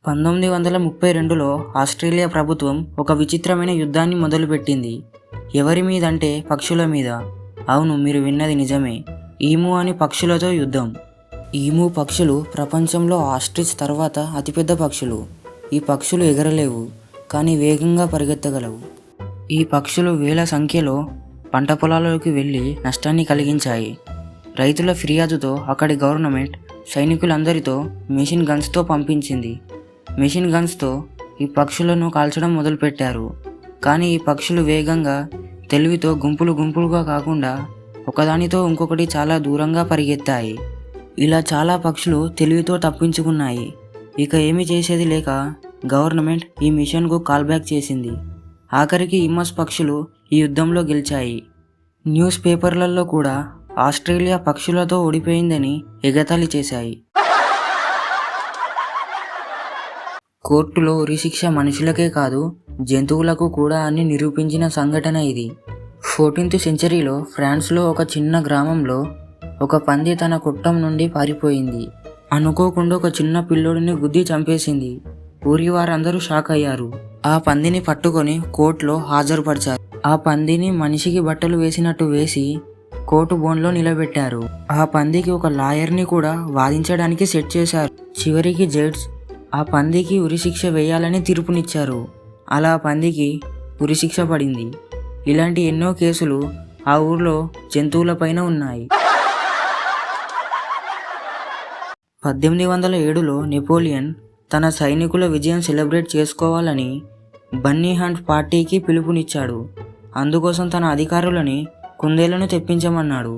1932లో Australia ప్రభుత్వం ఒక విచిత్రమైన యుద్ధాన్ని మొదలుపెట్టింది. ఎవరి మీదంటే పక్షుల మీద. అవును, మీరు విన్నది నిజమే. ఈము అని పక్షులతో యుద్ధం. ఈము పక్షులు ప్రపంచంలో ఆస్ట్రిచ్ తర్వాత అతిపెద్ద పక్షులు. ఈ పక్షులు ఎగరలేవు, కానీ వేగంగా పరిగెత్తగలవు. ఈ పక్షులు వేల సంఖ్యలో పంట పొలాల్లోకి వెళ్ళి నష్టాన్ని కలిగించాయి. రైతుల ఫిర్యాదుతో అక్కడి గవర్నమెంట్ సైనికులందరితో మెషిన్ గన్స్తో పంపించింది. మెషిన్ గన్స్తో ఈ పక్షులను కాల్చడం మొదలుపెట్టారు. కానీ ఈ పక్షులు వేగంగా, తెలివితో గుంపులు గుంపులుగా కాకుండా ఒకదానితో ఇంకొకటి చాలా దూరంగా పరిగెత్తాయి. ఇలా చాలా పక్షులు తెలివితో తప్పించుకున్నాయి. ఇక ఏమీ చేసేది లేక గవర్నమెంట్ ఈ మిషన్కు కాల్ బ్యాక్ చేసింది. ఆఖరికి ఇమ్మస్ పక్షులు ఈ యుద్ధంలో గెలిచాయి. న్యూస్ పేపర్లలో కూడా ఆస్ట్రేలియా పక్షులతో ఓడిపోయిందని ఎగతాళి చేశాయి. కోర్టులో ఉరిశిక్ష మనుషులకే కాదు, జంతువులకు కూడా అని నిరూపించిన సంఘటన ఇది. 14th సెంచరీలో ఫ్రాన్స్లో ఒక చిన్న గ్రామంలో ఒక పంది తన కుట్టం నుండి పారిపోయింది. అనుకోకుండా ఒక చిన్న పిల్లోడిని గుద్ది చంపేసింది. ఊరి వారందరూ షాక్ అయ్యారు. ఆ పందిని పట్టుకొని కోర్టులో హాజరుపరిచారు. ఆ పందిని మనిషికి బట్టలు వేసినట్టు వేసి కోర్టు బోన్లో నిలబెట్టారు. ఆ పందికి ఒక లాయర్ని కూడా వాదించడానికి సెట్ చేశారు. చివరికి జడ్జ్ ఆ పందికి ఉరిశిక్ష వేయాలని తీర్పునిచ్చారు. అలా పందికి ఉరిశిక్ష పడింది. ఇలాంటి ఎన్నో కేసులు ఆ ఊర్లో జంతువులపైన ఉన్నాయి. 1807లో నెపోలియన్ తన సైనికుల విజయం సెలబ్రేట్ చేసుకోవాలని బన్నీ హంట్ పార్టీకి పిలుపునిచ్చాడు. అందుకోసం తన అధికారులని కుందేళ్లను తెప్పించమన్నాడు.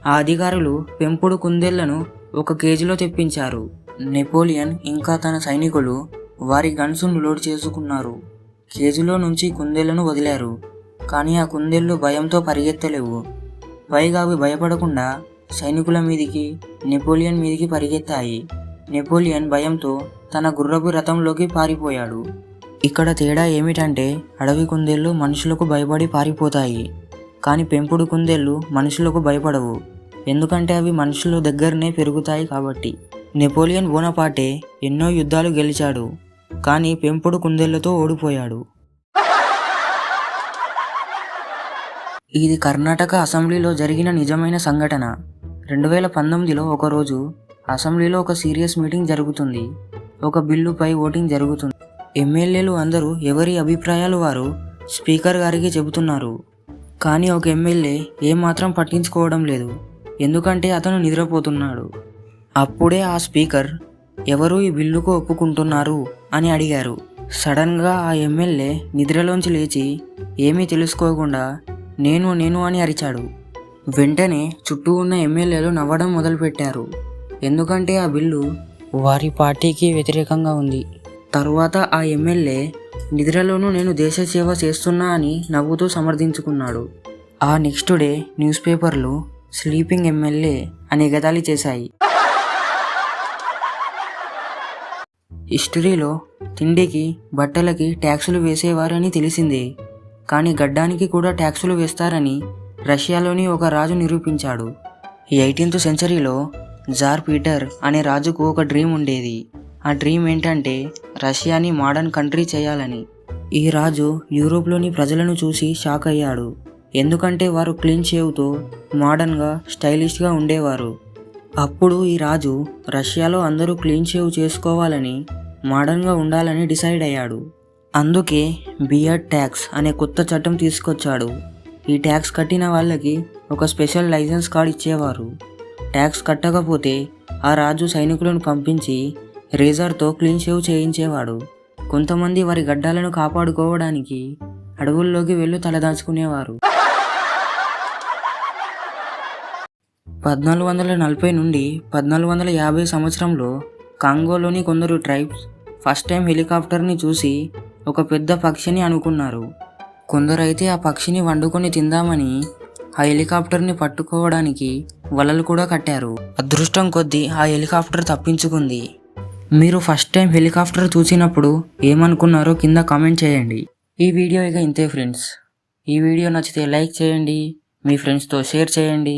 ఆ అధికారులు పెంపుడు కుందేళ్లను 1 కేజీలో తెప్పించారు. నెపోలియన్ ఇంకా తన సైనికులు వారి గన్స్ను లోడ్ చేసుకున్నారు. కేజీలో నుంచి కుందేళ్లను వదిలారు. కానీ ఆ కుందేళ్లు భయంతో పరిగెత్తలేవు. పైగా అవి భయపడకుండా సైనికుల మీదికి, నెపోలియన్ మీదికి పరిగెత్తాయి. నెపోలియన్ భయంతో తన గుర్రపు రథంలోకి పారిపోయాడు. ఇక్కడ తేడా ఏమిటంటే అడవి కుందేళ్లు మనుషులకు భయపడి పారిపోతాయి. కానీ పెంపుడు కుందేళ్లు మనుషులకు భయపడవు. ఎందుకంటే అవి మనుషుల దగ్గరనే పెరుగుతాయి కాబట్టి. నెపోలియన్ బోనపార్టే ఎన్నో యుద్ధాలు గెలిచాడు, కానీ పెంపుడు కుందేళ్లతో ఓడిపోయాడు. ఇది కర్ణాటక అసెంబ్లీలో జరిగిన నిజమైన సంఘటన. 2019లో ఒకరోజు అసెంబ్లీలో ఒక సీరియస్ మీటింగ్ జరుగుతుంది. ఒక బిల్లుపై ఓటింగ్ జరుగుతుంది. ఎమ్మెల్యేలు అందరూ ఎవరి అభిప్రాయాలు వారు స్పీకర్ గారికి చెబుతున్నారు. కానీ ఒక ఎమ్మెల్యే ఏమాత్రం పట్టించుకోవడం లేదు. ఎందుకంటే అతను నిద్రపోతున్నాడు. అప్పుడే ఆ స్పీకర్ ఎవరు ఈ బిల్లుకు ఒప్పుకుంటున్నారు అని అడిగారు. సడన్గా ఆ ఎమ్మెల్యే నిద్రలోంచి లేచి ఏమీ తెలుసుకోకుండా నేను నేను అని అరిచాడు. వెంటనే చుట్టూ ఉన్న ఎమ్మెల్యేలు నవ్వడం మొదలుపెట్టారు. ఎందుకంటే ఆ బిల్లు వారి పార్టీకి వ్యతిరేకంగా ఉంది. తరువాత ఆ ఎమ్మెల్యే నిద్రలోనూ నేను దేశ సేవ చేస్తున్నా అని నవ్వుతూ సమర్థించుకున్నాడు. ఆ నెక్స్ట్ డే న్యూస్ పేపర్లు స్లీపింగ్ ఎమ్మెల్యే అని ఎగతాళి చేశాయి. హిస్టరీలో తిండికి, బట్టలకి ట్యాక్సులు వేసేవారని తెలిసిందే. కానీ గడ్డానికి కూడా ట్యాక్సులు వేస్తారని రష్యాలోని ఒక రాజు నిరూపించాడు. 18th సెంచరీలో జార్ పీటర్ అనే రాజుకు ఒక డ్రీమ్ ఉండేది. ఆ డ్రీమ్ ఏంటంటే రష్యాని మోడర్న్ కంట్రీ చేయాలని. ఈ రాజు యూరోప్లోని ప్రజలను చూసి షాక్ అయ్యాడు. ఎందుకంటే వారు క్లీన్ షేవ్తో మోడర్న్గా, స్టైలిష్గా ఉండేవారు. అప్పుడు ఈ రాజు రష్యాలో అందరూ క్లీన్ షేవ్ చేసుకోవాలని, మోడర్న్గా ఉండాలని డిసైడ్ అయ్యాడు. అందుకే బియర్డ్ ట్యాక్స్ అనే కొత్త చట్టం తీసుకొచ్చాడు. ఈ ట్యాక్స్ కట్టిన వాళ్ళకి ఒక స్పెషల్ లైసెన్స్ కార్డ్ ఇచ్చేవారు. ట్యాక్స్ కట్టకపోతే ఆ రాజు సైనికులను పంపించి రేజర్తో క్లీన్ షేవ్ చేయించేవాడు. కొంతమంది వారి గడ్డాలను కాపాడుకోవడానికి అడవుల్లోకి వెళ్ళి తలదాచుకునేవారు. 1440 నుండి 1450 సంవత్సరంలో కాంగోలోని కొందరు ట్రైబ్స్ ఫస్ట్ టైం హెలికాప్టర్ని చూసి ఒక పెద్ద పక్షిని అనుకున్నారు. కొందరైతే ఆ పక్షిని వండుకొని తిందామని ఆ హెలికాప్టర్ని పట్టుకోవడానికి వలలు కూడా కట్టారు. అదృష్టం కొద్దీ ఆ హెలికాప్టర్ తప్పించుకుంది. మీరు ఫస్ట్ టైం హెలికాప్టర్ చూసినప్పుడు ఏమనుకున్నారో కింద కామెంట్ చేయండి. ఈ వీడియో ఇక ఇంతే ఫ్రెండ్స్. ఈ వీడియో నచ్చితే లైక్ చేయండి, మీ ఫ్రెండ్స్తో షేర్ చేయండి.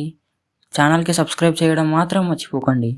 ఛానల్కి సబ్స్క్రైబ్ చేయడం మాత్రం మర్చిపోకండి.